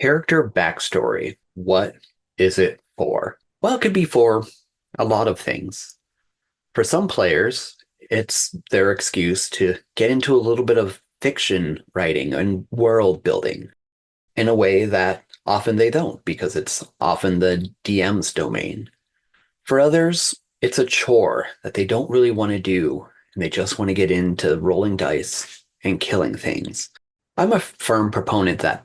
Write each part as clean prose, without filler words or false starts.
Character backstory. What is it for? Well, it could be for a lot of things. For some players, it's their excuse to get into a little bit of fiction writing and world building in a way that often they don't because it's often the DM's domain. For others, it's a chore that they don't really want to do and they just want to get into rolling dice and killing things. I'm a firm proponent that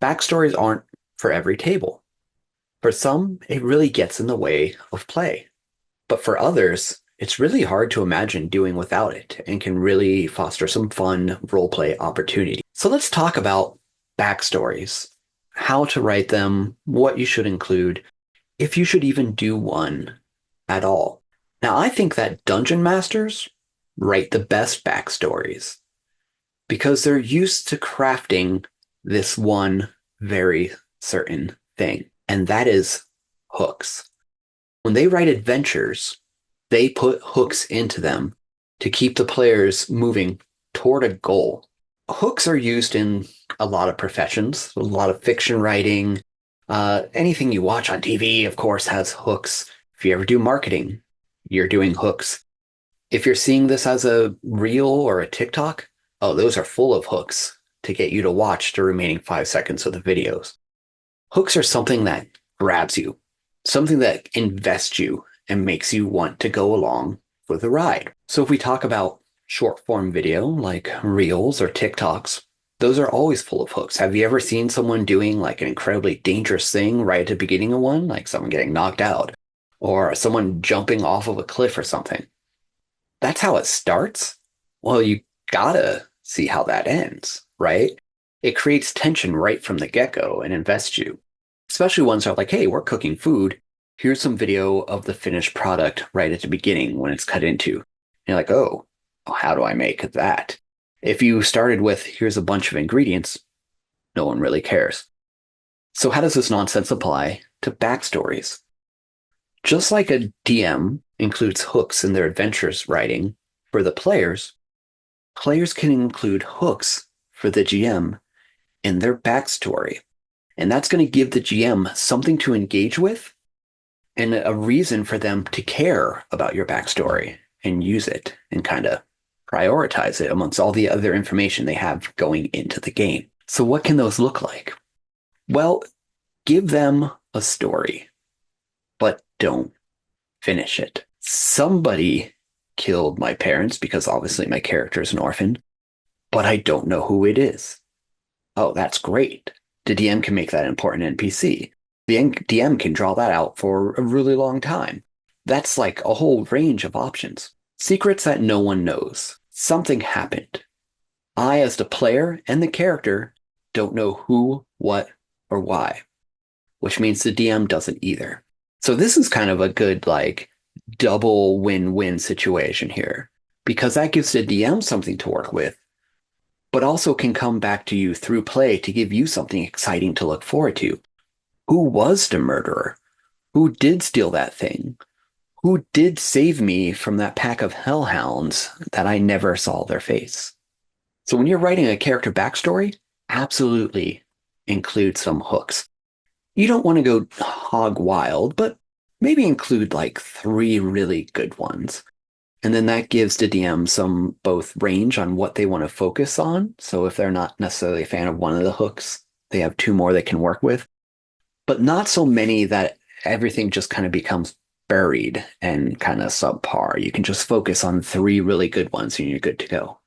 backstories aren't for every table. For some, it really gets in the way of play. But for others, it's really hard to imagine doing without it and can really foster some fun roleplay opportunity. So let's talk about backstories, how to write them, what you should include, if you should even do one at all. Now, I think that dungeon masters write the best backstories because they're used to crafting this one very certain thing, and that is hooks. When they write adventures, they put hooks into them to keep the players moving toward a goal. Hooks are used in a lot of professions, a lot of fiction writing. Anything you watch on TV, of course, has hooks. If you ever do marketing, you're doing hooks. If you're seeing this as a reel or a TikTok, oh, those are full of hooks to get you to watch the remaining 5 seconds of the videos. Hooks are something that grabs you, something that invests you and makes you want to go along for the ride. So if we talk about short form video like reels or TikToks, those are always full of hooks. Have you ever seen someone doing like an incredibly dangerous thing right at the beginning of one, like someone getting knocked out or someone jumping off of a cliff or something? That's how it starts. Well, you gotta see how that ends, right? It creates tension right from the get-go and invests you. Especially ones that are like, hey, we're cooking food. Here's some video of the finished product right at the beginning when it's cut into. And you're like, oh, how do I make that? If you started with, here's a bunch of ingredients, no one really cares. So how does this nonsense apply to backstories? Just like a DM includes hooks in their adventures writing for the players, players can include hooks for the GM in their backstory. And that's going to give the GM something to engage with and a reason for them to care about your backstory and use it and kind of prioritize it amongst all the other information they have going into the game. So what can those look like? Well, give them a story, but don't finish it. Somebody killed my parents because obviously my character is an orphan, but I don't know who it is. Oh, that's great. The DM can make that an important NPC. The DM can draw that out for a really long time. That's like a whole range of options. Secrets that no one knows. Something happened. I, as the player and the character, don't know who, what, or why, which means the DM doesn't either. So this is kind of a good, like, double win-win situation here, because that gives the DM something to work with, but also can come back to you through play to give you something exciting to look forward to. Who was the murderer? Who did steal that thing? Who did save me from that pack of hellhounds that I never saw their face? So when you're writing a character backstory, absolutely include some hooks. You don't want to go hog wild, but maybe include like 3 really good ones. And then that gives the DM some both range on what they want to focus on. So if they're not necessarily a fan of one of the hooks, they have 2 more they can work with, but not so many that everything just kind of becomes buried and kind of subpar. You can just focus on 3 really good ones and you're good to go.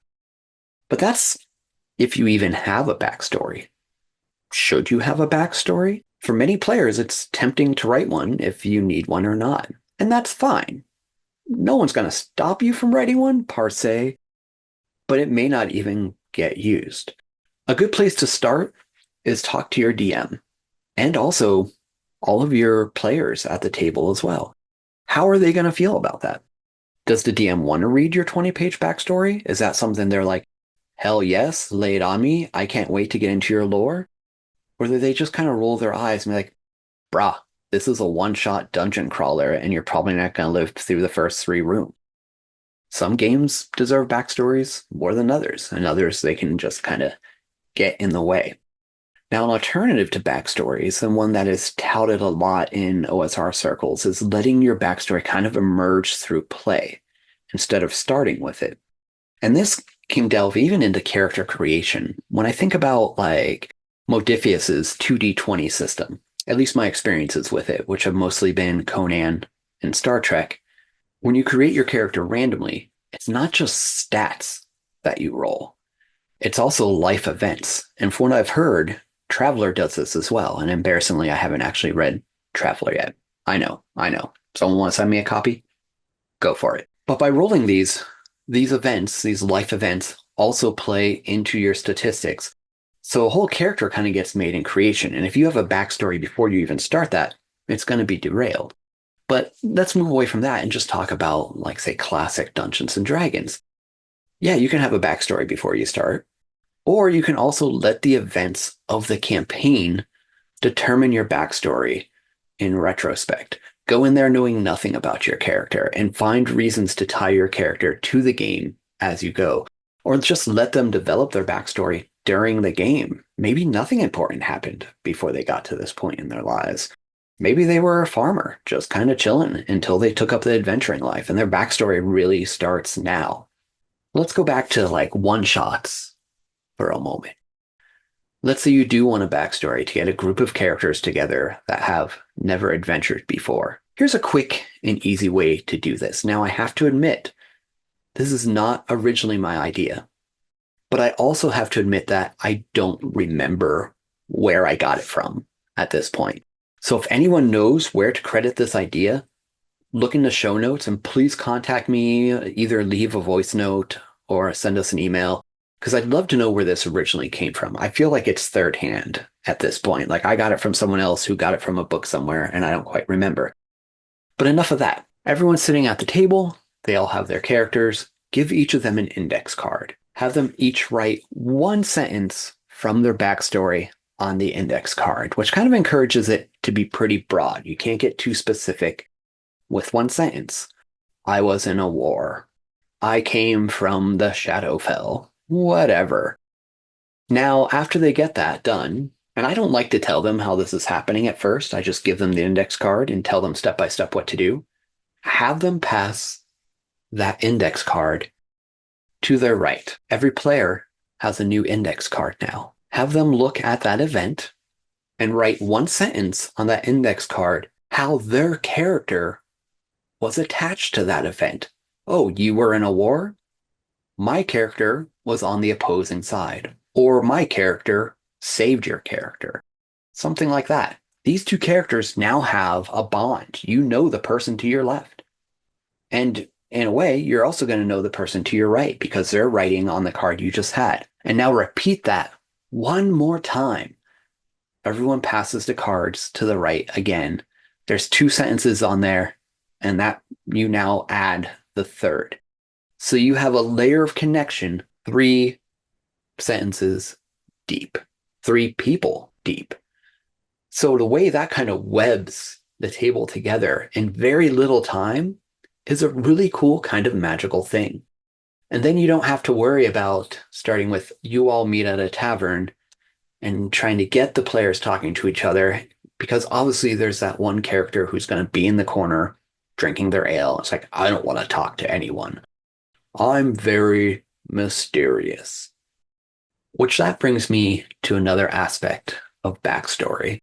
But that's if you even have a backstory. Should you have a backstory? For many players, it's tempting to write one if you need one or not. And that's fine. No one's going to stop you from writing one, per se, but it may not even get used. A good place to start is talk to your DM and also all of your players at the table as well. How are they going to feel about that? Does the DM want to read your 20-page backstory? Is that something they're like, hell yes, lay it on me, I can't wait to get into your lore? Or do they just kind of roll their eyes and be like, brah, this is a one-shot dungeon crawler and you're probably not going to live through the first 3 rooms? Some games deserve backstories more than others, and others they can just kind of get in the way. Now, an alternative to backstories, and one that is touted a lot in OSR circles, is letting your backstory kind of emerge through play instead of starting with it. And this can delve even into character creation. When I think about like Modiphius's 2D20 system, at least my experiences with it, which have mostly been Conan and Star Trek, when you create your character randomly, it's not just stats that you roll. It's also life events. And from what I've heard, Traveler does this as well. And embarrassingly, I haven't actually read Traveler yet. I know. Someone want to send me a copy? Go for it. But by rolling these events, these life events, also play into your statistics. So a whole character kind of gets made in creation. And if you have a backstory before you even start that, it's going to be derailed. But let's move away from that and just talk about, like, say, classic Dungeons and Dragons. Yeah, you can have a backstory before you start, or you can also let the events of the campaign determine your backstory in retrospect. Go in there knowing nothing about your character and find reasons to tie your character to the game as you go, or just let them develop their backstory during the game. Maybe nothing important happened before they got to this point in their lives. Maybe they were a farmer, just kind of chilling until they took up the adventuring life, and their backstory really starts now. Let's go back to like one shots for a moment. Let's say you do want a backstory to get a group of characters together that have never adventured before. Here's a quick and easy way to do this. Now, I have to admit, this is not originally my idea, but I also have to admit that I don't remember where I got it from at this point. So if anyone knows where to credit this idea, look in the show notes and please contact me, either leave a voice note or send us an email, because I'd love to know where this originally came from. I feel like it's third hand at this point. Like I got it from someone else who got it from a book somewhere, and I don't quite remember. But enough of that. Everyone's sitting at the table. They all have their characters. Give each of them an index card. Have them each write one sentence from their backstory on the index card, which kind of encourages it to be pretty broad. You can't get too specific with one sentence. I was in a war. I came from the Shadowfell. Whatever. Now, after they get that done, and I don't like to tell them how this is happening at first, I just give them the index card and tell them step by step what to do. Have them pass that index card to their right. Every player has a new index card now. Have them look at that event and write one sentence on that index card how their character was attached to that event. Oh, you were in a war? My character was on the opposing side. Or my character saved your character. Something like that. These two characters now have a bond. You know the person to your left. And in a way, you're also going to know the person to your right because they're writing on the card you just had. And now repeat that one more time. Everyone passes the cards to the right again. There's two sentences on there, and that you now add the third. So you have a layer of connection, three sentences deep, three people deep. So the way that kind of webs the table together in very little time is a really cool kind of magical thing. And then you don't have to worry about starting with you all meet at a tavern and trying to get the players talking to each other, because obviously there's that one character who's going to be in the corner drinking their ale. It's like, I don't want to talk to anyone. I'm very mysterious. Which that brings me to another aspect of backstory.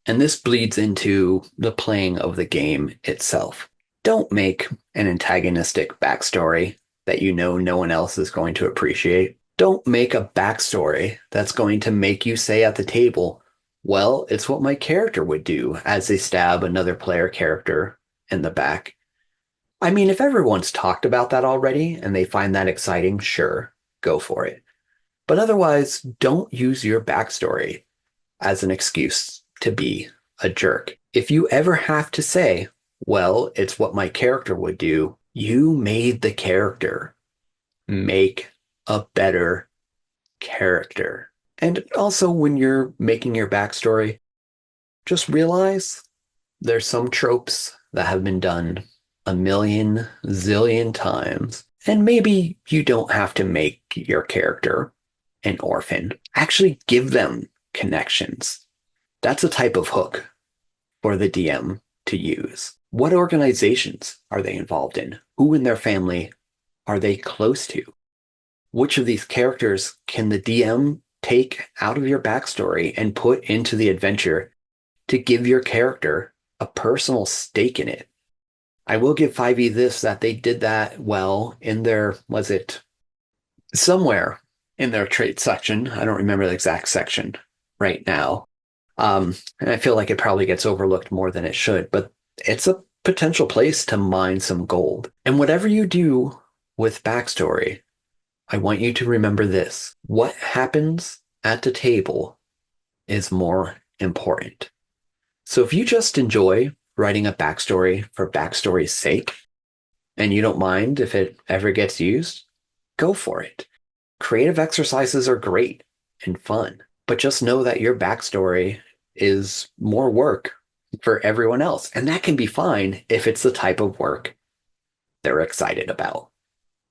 And this bleeds into the playing of the game itself. Don't make an antagonistic backstory that you know no one else is going to appreciate. Don't make a backstory that's going to make you say at the table, well, it's what my character would do as they stab another player character in the back. I mean, if everyone's talked about that already and they find that exciting, sure, go for it. But otherwise, don't use your backstory as an excuse to be a jerk. If you ever have to say, well, it's what my character would do, you made the character. Make a better character. And also, when you're making your backstory, just realize there's some tropes that have been done a million zillion times. And maybe you don't have to make your character an orphan. Actually give them connections. That's a type of hook for the DM to use. What organizations are they involved in? Who in their family are they close to? Which of these characters can the DM take out of your backstory and put into the adventure to give your character a personal stake in it? I will give 5e this, that they did that well in their, was it somewhere in their trait section? I don't remember the exact section right now. And I feel like it probably gets overlooked more than it should, but it's a potential place to mine some gold. And whatever you do with backstory, I want you to remember this. What happens at the table is more important. So if you just enjoy writing a backstory for backstory's sake, and you don't mind if it ever gets used, go for it. Creative exercises are great and fun, but just know that your backstory is more work for everyone else. And that can be fine if it's the type of work they're excited about.